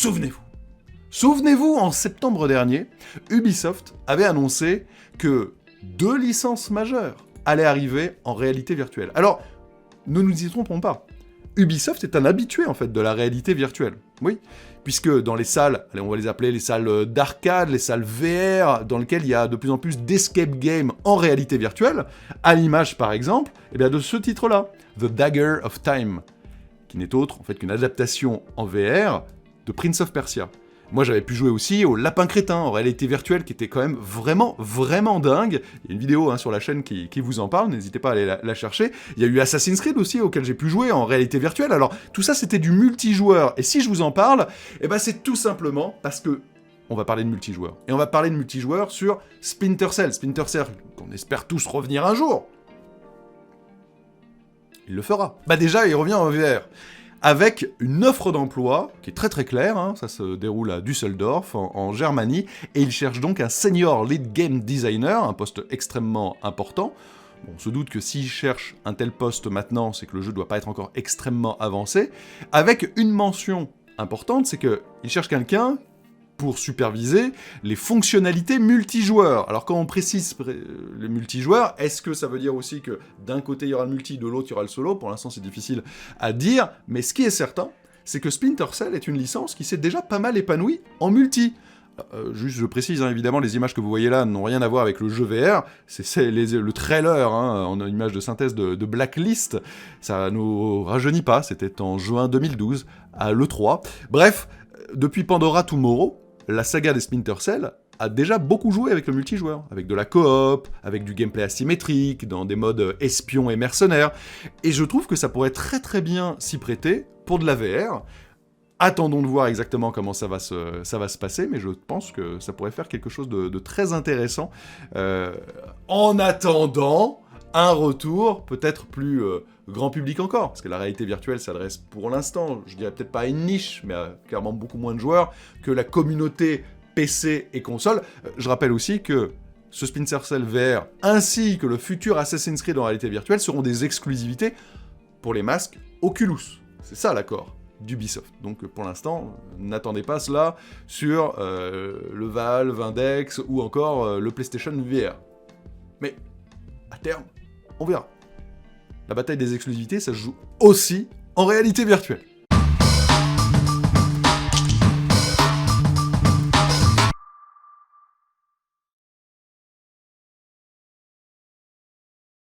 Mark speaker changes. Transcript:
Speaker 1: souvenez-vous. Souvenez-vous, en septembre dernier, Ubisoft avait annoncé que 2 licences majeures allaient arriver en réalité virtuelle. Alors, ne nous y trompons pas. Ubisoft est un habitué, en fait, de la réalité virtuelle. Oui, puisque dans les salles, allez, on va les appeler les salles d'arcade, les salles VR, dans lesquelles il y a de plus en plus d'escape games en réalité virtuelle, à l'image, par exemple, eh bien, de ce titre-là, The Dagger of Time, qui n'est autre, en fait, qu'une adaptation en VR de Prince of Persia. Moi, j'avais pu jouer aussi au Lapin Crétin, en réalité virtuelle, qui était quand même vraiment, vraiment dingue. Il y a une vidéo sur la chaîne qui vous en parle, n'hésitez pas à aller la chercher. Il y a eu Assassin's Creed aussi, auquel j'ai pu jouer en réalité virtuelle. Alors, tout ça, c'était du multijoueur. Et si je vous en parle, eh ben, c'est tout simplement parce que on va parler de multijoueur. Et on va parler de multijoueur sur Splinter Cell. Splinter Cell, qu'on espère tous revenir un jour. Il le fera. Bah déjà, il revient en VR. Avec une offre d'emploi qui est très très claire, ça se déroule à Düsseldorf, en Germanie, et il cherche donc un senior lead game designer, un poste extrêmement important. Bon, on se doute que s'il cherche un tel poste maintenant, c'est que le jeu ne doit pas être encore extrêmement avancé, avec une mention importante, c'est qu'il cherche quelqu'un pour superviser les fonctionnalités multijoueurs. Alors quand on précise le multijoueur, est-ce que ça veut dire aussi que d'un côté il y aura le multi, de l'autre il y aura le solo? Pour l'instant c'est difficile à dire, mais ce qui est certain, c'est que Splinter Cell est une licence qui s'est déjà pas mal épanouie en multi. Juste je précise, évidemment les images que vous voyez là n'ont rien à voir avec le jeu VR, c'est le trailer en image de synthèse de Blacklist, ça nous rajeunit pas, c'était en juin 2012 à l'E3. Bref, depuis Pandora Tomorrow, la saga des Splinter Cell a déjà beaucoup joué avec le multijoueur, avec de la coop, avec du gameplay asymétrique, dans des modes espion et mercenaires, et je trouve que ça pourrait très très bien s'y prêter pour de la VR. Attendons de voir exactement comment ça va se passer, mais je pense que ça pourrait faire quelque chose de très intéressant. En attendant, un retour peut-être plus grand public encore, parce que la réalité virtuelle s'adresse pour l'instant, je dirais peut-être pas à une niche, mais à clairement beaucoup moins de joueurs que la communauté PC et console. Je rappelle aussi que ce Splinter Cell VR, ainsi que le futur Assassin's Creed en réalité virtuelle, seront des exclusivités pour les masques Oculus. C'est ça l'accord d'Ubisoft. Donc pour l'instant, n'attendez pas cela sur le Valve, Index ou encore le PlayStation VR. Mais à terme, on verra. La bataille des exclusivités, ça se joue aussi en réalité virtuelle.